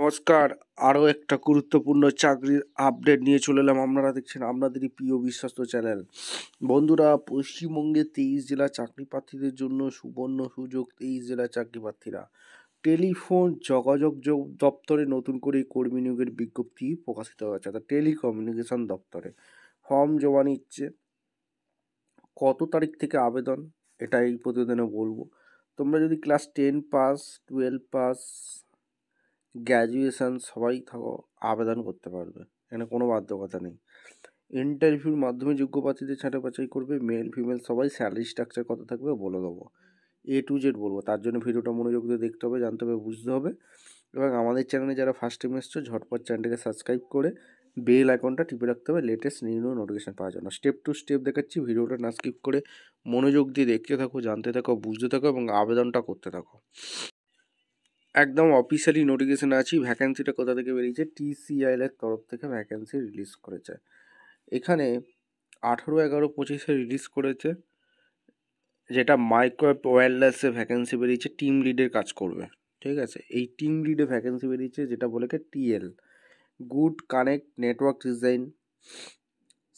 নমস্কার। আরও একটা গুরুত্বপূর্ণ চাকরির আপডেট নিয়ে চলে এলাম। আপনারা দেখছেন আপনাদেরই প্রিয় বিশ্বস্ত চ্যানেল। বন্ধুরা, পশ্চিমবঙ্গে 23 জেলা চাকরি প্রার্থীদের জন্য সুবর্ণ সুযোগ। 23 জেলা চাকরি প্রার্থীরা টেলিফোন যোগাযোগ দপ্তরে নতুন করে কর্মী নিয়োগের বিজ্ঞপ্তি প্রকাশিত হয়েছে, অর্থাৎ টেলিকমিউনিকেশন দপ্তরে ফর্ম জমা নিচ্ছে। কত তারিখ থেকে আবেদন, এটা এই প্রতিবেদনে বলবো। তোমরা যদি ক্লাস 10 পাস, 12 পাস, গ্র্যাজুয়েশান সবাই থাকো, আবেদন করতে পারবে। এখানে কোনো বাধ্যকতা নেই। ইন্টারভিউর মাধ্যমে যোগ্য প্রার্থীদের ছাঁটাই বাছাই করবে, মেল ফিমেল সবাই। স্যালারি স্ট্রাকচার কত থাকবে বলে দেবো, A to Z বলবো। তার জন্য ভিডিওটা মনোযোগ দিয়ে দেখতে হবে, জানতে হবে, বুঝতে হবে। এবং আমাদের চ্যানেলে যারা ফার্স্ট টাইম এসছো, ঝটপট চ্যানেলটাকে সাবস্ক্রাইব করে বেল আইকনটা টিপে রাখতে হবে লেটেস্ট নিউ নোটিফিকেশন পাওয়ার জন্য। স্টেপ টু স্টেপ দেখাচ্ছি, ভিডিওটা না স্কিপ করে মনোযোগ দিয়ে দেখতে থাকো, জানতে থাকো, বুঝতে থাকো এবং আবেদনটা করতে থাকো। একদম অফিসিয়ালি নোটিফিকেশানে আছি। ভ্যাকেন্সিটা কোথা থেকে বেরিয়েছে? TCIL এর তরফ থেকে ভ্যাকেন্সি রিলিজ করেছে। এখানে 18/11/25 রিলিজ করেছে, যেটা মাইক্রোওয়েভ ওয়্যারলেসে ভ্যাকেন্সি বেরিয়েছে, টিম লিডের কাজ করবে। ঠিক আছে, এই টিম লিডে ভ্যাকেন্সি বেরিয়েছে, যেটা বলে TL। Good connect network design.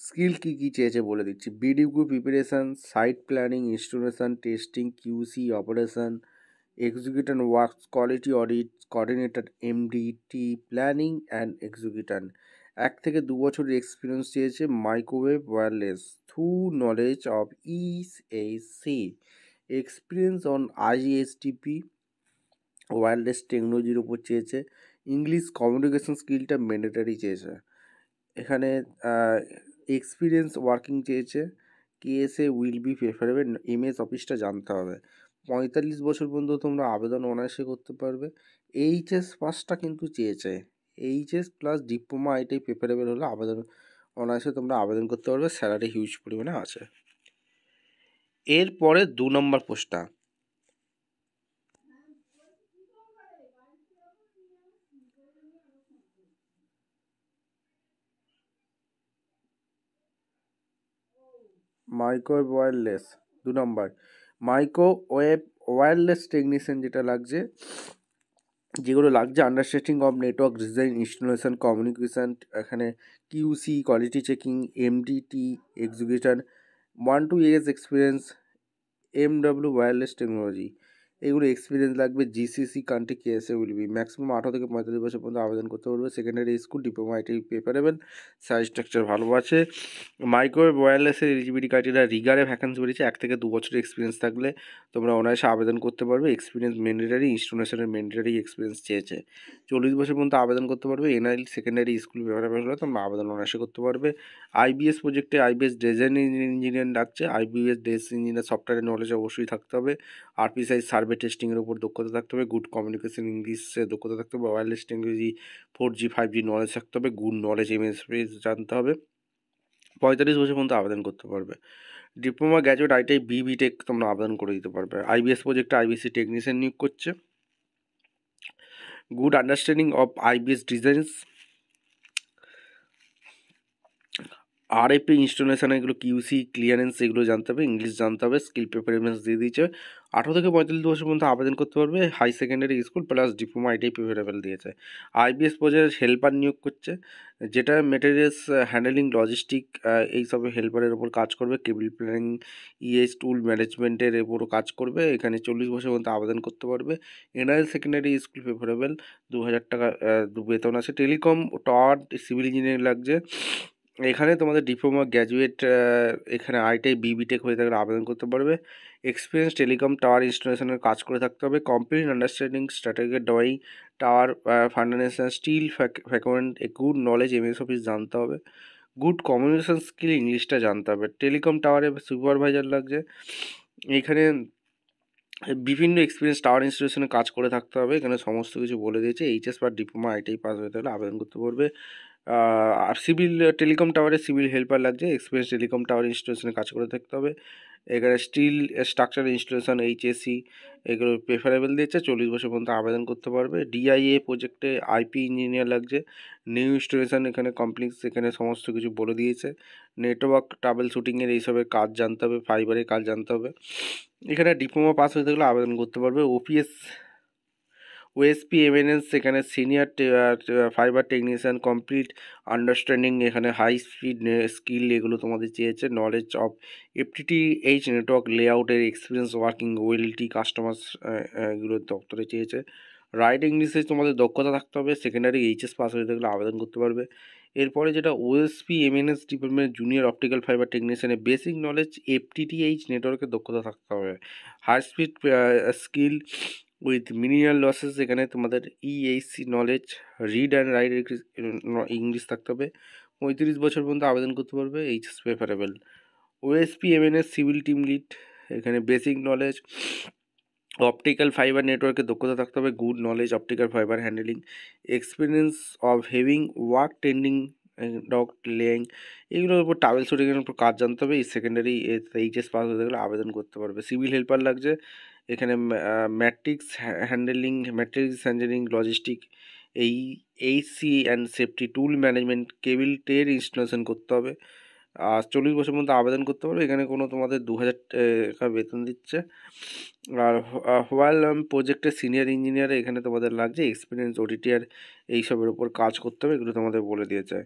Skill কী কী চেয়েছে বলে দিচ্ছি। BDQ preparation, site planning, installation, testing, QC operation, execution works, quality audit, coordinator, MDT, planning and execution. 1 থেকে 2 বছরের এক্সপিরিয়েন্স চেয়েছে। Microwave wireless through knowledge of EAC, experience on ISTP wireless টেকনোলজির উপর চেয়েছে। ইংলিশ কমিউনিকেশন স্কিলটা ম্যান্ডেটারি চেয়েছে। এখানে experience working চেয়েছে। KSA will be preferable. MS অফিসটা জানতে হবে। 45 বছর পর্যন্ত তোমরা আবেদন অনায়াসে করতে পারবে। HS পাসটা কিন্তু চেয়েছে। HS প্লাস ডিপ্লোমা এটাই প্রেফারেবল হলে আবেদন অনায়াসে তোমরা আবেদন করতে পারবে। স্যালারি হিউজ পরিমাণে আছে। এরপরে 2 নম্বর পোস্টটা মাইক্রোওয়েভ ওয়্যারলেস। 2 নম্বর মাইক্রোওয়েভ ওয়্যারলেস টেকনিশিয়ান যেটা লাগছে, যেগুলো লাগছে: understanding of network design, installation, communication, এখানে QC quality checking, MDT execution, 1 to 2 years experience, MW wireless technology, এগুলো এক্সপিরিয়েন্স লাগবে। GCC country KSA will B. Maximum 18 থেকে 45 বছর পর্যন্ত আবেদন করতে পারবে। সেকেন্ডারি স্কুল, ডিপ্লোমা এটাই প্রেফারেবল। স্যালারি স্ট্রাকচার ভালো আছে। মাইক্রোওয়েভ ওয়্যারলেসের এলিজিবিলিটি ক্রাইটেরিয়া, রিগারে ভ্যাকেন্সি বেরিয়েছে। 1 থেকে 2 বছরের এক্সপিরিয়েন্স থাকলে তোমরা অনায়াসে আবেদন করতে পারবে। এক্সপিরিয়েন্স ম্যান্ডেটারি, ইনস্টলেশনের ম্যান্ডেটারি এক্সপিরিয়েন্স চেয়েছে। 40 বছর পর্যন্ত আবেদন করতে পারবে। NIL সেকেন্ডারি স্কুল প্রেফারেবল হলে তোমরা আবেদন অনায়াসে করতে পারবে। IBS প্রজেক্টে IBS ডিজাইন ইঞ্জিনিয়ার ডাকছে। IBS ডিজাইন ইঞ্জিনিয়ার সফটওয়্যারের নলেজ অবশ্যই থাকতে হবে। RPSI সার্ভে টেস্টিংয়ের উপর দক্ষতা থাকতে হবে। গুড কমিউনিকেশন ইংলিশে দক্ষতা থাকতে হবে। Wireless technology 4G 5G knowledge থাকতে হবে। গুড নলেজ MS জানতে হবে। 45 বছর পর্যন্ত আবেদন করতে পারবে। ডিপ্লোমা, গ্র্যাজুয়েট, ITI, BTech তোমরা আবেদন করে দিতে পারবে। IBS প্রজেক্টে IBC টেকনিশিয়ান নিয়োগ করছে। Good understanding of IBS designs, RFP installation, এগুলো QC ক্লিয়ারেন্স এগুলো জানতে হবে। ইংলিশ জানতে হবে। স্কিল প্রেফারেন্স দিয়ে দিয়েছে। 18 থেকে 45 বছর পর্যন্ত আবেদন করতে পারবে। High secondary school plus diploma এটাই প্রেফারেবল দিয়েছে। IBS প্রজেক্ট হেল্পার নিয়োগ করছে, যেটা মেটেরিয়ালস হ্যান্ডেলিং, লজিস্টিক এইসব হেল্পারের ওপর কাজ করবে। কেবল প্ল্যানিং, ES টুল ম্যানেজমেন্টের ওপরও কাজ করবে। এখানে 40 বছর পর্যন্ত আবেদন করতে পারবে। NIL secondary school preferable. 2000 টাকা বেতন আছে। টেলিকম টাওয়ার সিভিল ইঞ্জিনিয়ারিং লাগছে। এখানে তোমাদের ডিপ্লোমা, গ্র্যাজুয়েট, এখানে ITI BTech হয়ে থাকলে আবেদন করতে পারবে। এক্সপিরিয়েন্স টেলিকম টাওয়ার ইনস্টলেশনের কাজ করে থাকতে হবে। Complete understanding strategic drawing, tower fundamental, steel ফ্যাকমেন্ট, গুড নলেজ MS অফিস জানতে হবে। গুড কমিউনিকেশন স্কিল, ইংলিশটা জানতে হবে। টেলিকম টাওয়ারে সুপারভাইজার লাগছে। এখানে বিভিন্ন এক্সপিরিয়েন্স টাওয়ার ইনস্টলেশনে কাজ করে থাকতে হবে। এখানে সমস্ত কিছু বলে দিয়েছে। HS বা ডিপ্লোমা ITI পাস হয়ে থাকলে আবেদন করতে পারবে। আর সিভিল টেলিকম টাওয়ারে সিভিল হেল্পার লাগছে। এক্সপিরিয়েন্স টেলিকম টাওয়ার ইনস্টলেশনে কাজ করে থাকতে হবে। এখানে স্টিল স্ট্রাকচার ইনস্টলেশন HSE এগুলো প্রেফারেবল দিয়েছে। 40 বছর পর্যন্ত আবেদন করতে পারবে। DIA প্রজেক্টে IP ইঞ্জিনিয়ার লাগছে। নিউ ইনস্টলেশন এখানে কমপ্লেক্স, এখানে সমস্ত কিছু বলে দিয়েছে। নেটওয়ার্ক ট্রাবেল শুটিংয়ের এইসবের কাজ জানতে হবে। ফাইবারের কাজ জানতে হবে। এখানে ডিপ্লোমা পাস হয়ে থাকলে আবেদন করতে পারবে। ওএসপি এমএনএস এখানে senior fibre technician, complete understanding, এখানে হাই স্পিড স্কিল এগুলো তোমাদের চেয়েছে। নলেজ অফ এফটিটিএইচ নেটওয়ার্ক লেআউটের এক্সপিরিয়েন্স ওয়ার্কিং ওয়েলটি কাস্টমার্স এগুলো দপ্তরে চেয়েছে। রাইট ইংলিশে তোমাদের দক্ষতা থাকতে হবে, সেকেন্ডারি এইচএস পাস হয়ে থাকলে আবেদন করতে পারবে। এরপরে যেটা OSP MNS department junior optical fibre টেকনিশিয়ানের বেসিক নলেজ এফটিটিএইচ নেটওয়ার্কের দক্ষতা থাকতে হবে। High speed skill with minimal losses, এখানে তোমাদের EHC knowledge, read and write English থাকতে হবে। 35 বছর পর্যন্ত আবেদন করতে পারবে, HS preferable. OSP MNS civil team lead, এখানে বেসিক নলেজ অপটিক্যাল ফাইবার নেটওয়ার্কের দক্ষতা থাকতে হবে, good knowledge optical fibre handling, experience of having work tending duct laying, এগুলোর উপর ট্রাভেল শুটিংয়ের উপর কাজ জানতে হবে। এই সেকেন্ডারি এইচএস পাস হতে গেলে আবেদন করতে পারবে। সিভিল হেল্পার লাগছে, এখানে ম্যাট্রিক্স হ্যান্ডেলিং লজিস্টিক, এই HC and safety tool management, cable ট্রের ইনস্টলেশন করতে হবে। আর 40 বছর মধ্যে আবেদন করতে পারবে। এখানে কোনো তোমাদের 2000 টাকা বেতন দিচ্ছে। আর হোয়াইল প্রজেক্টের সিনিয়র ইঞ্জিনিয়ার এখানে তোমাদের লাগছে এক্সপিরিয়েন্স অডিটিয়ার, এইসবের উপর কাজ করতে হবে, এগুলো তোমাদের বলে দিয়েছে।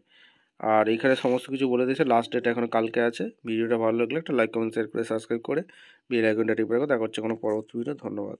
আর এখানে সমস্ত কিছু বলে দিয়েছে। লাস্ট ডেট এখন কালকে আছে। ভিডিওটা ভালো লাগলে একটা লাইক কমেন্ট শেয়ার করে সাবস্ক্রাইব করে বেল আইকনটা টিপে রাখো। দেখা হচ্ছে কোনো পরবর্তী ভিডিও। ধন্যবাদ।